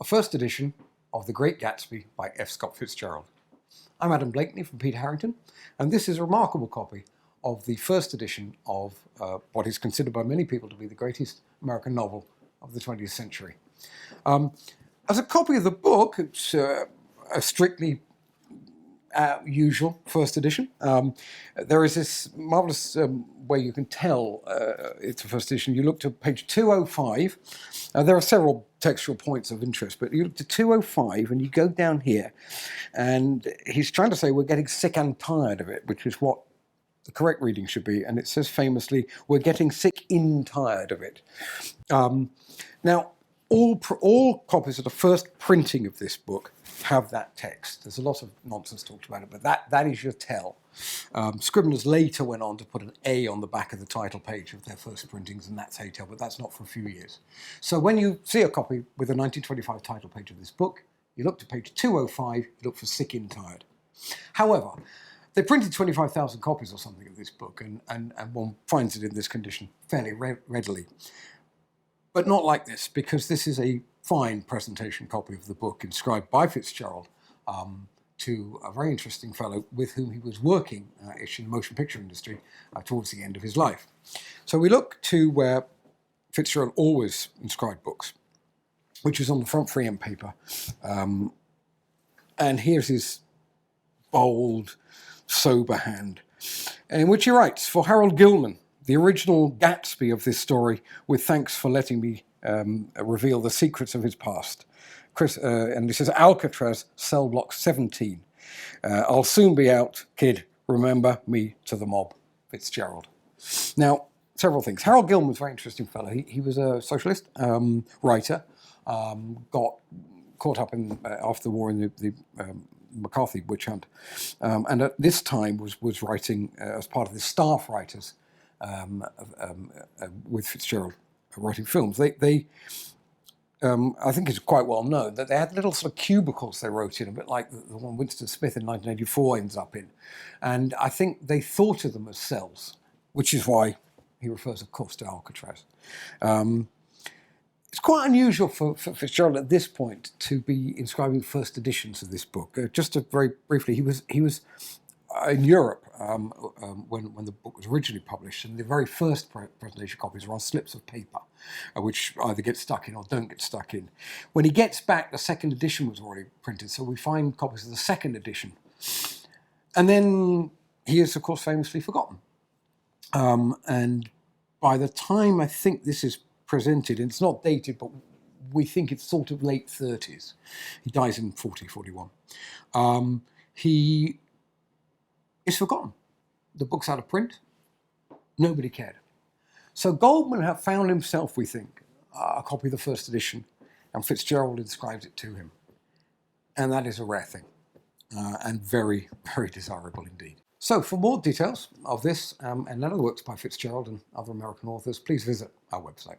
a first edition of The Great Gatsby by F. Scott Fitzgerald. I'm Adam Blakeney from Peter Harrington, and this is a remarkable copy of the first edition of what is considered by many people to be the greatest American novel of the 20th century. As a copy of the book, it's a strictly usual first edition. There is this marvellous way you can tell it's a first edition. You look to page 205. There are several textual points of interest, but you look to 205 and you go down here, and he's trying to say we're getting sick and tired of it, which is what the correct reading should be. And it says famously, we're getting sick in tired of it. Now, all copies of the first printing of this book have that text. There's a lot of nonsense talked about it, but that is your tell. Scribners later went on to put an A on the back of the title page of their first printings, and that's how you tell, but that's not for a few years. So when you see a copy with a 1925 title page of this book, you look to page 205, you look for sick in tired. However, they printed 25,000 copies or something of this book, and one finds it in this condition fairly readily. But not like this, because this is a fine presentation copy of the book inscribed by Fitzgerald to a very interesting fellow with whom he was working in the motion picture industry towards the end of his life. So we look to where Fitzgerald always inscribed books, which is on the front free endpaper. And here's his bold, sober hand, in which he writes, "For Harold Goldman, the original Gatsby of this story, with thanks for letting me reveal the secrets of his past." And this is Alcatraz, cell block 17. I'll soon be out, kid. Remember me to the mob. Fitzgerald. Now, several things. Harold Goldman was a very interesting fellow. He was a socialist writer, got caught up in after the war in the McCarthy witch hunt, and at this time was writing as part of the staff writers with Fitzgerald writing films. They I think it's quite well known that they had little sort of cubicles they wrote in, a bit like the one Winston Smith in 1984 ends up in. And I think they thought of them as cells, which is why he refers, of course, to Alcatraz. It's quite unusual for Fitzgerald at this point to be inscribing first editions of this book. Just to very briefly, he was in Europe when the book was originally published, and the very first presentation copies were on slips of paper, which either get stuck in or don't get stuck in. When he gets back, the second edition was already printed, so we find copies of the second edition. And then he is, of course, famously forgotten. And by the time I think this is presented, and it's not dated, but we think it's sort of late 30s. He dies in 41. He is forgotten. The book's out of print. Nobody cared. So Goldman had found himself, we think, a copy of the first edition, and Fitzgerald inscribed it to him. And that is a rare thing, and very, very desirable indeed. So for more details of this and other works by Fitzgerald and other American authors, please visit our website.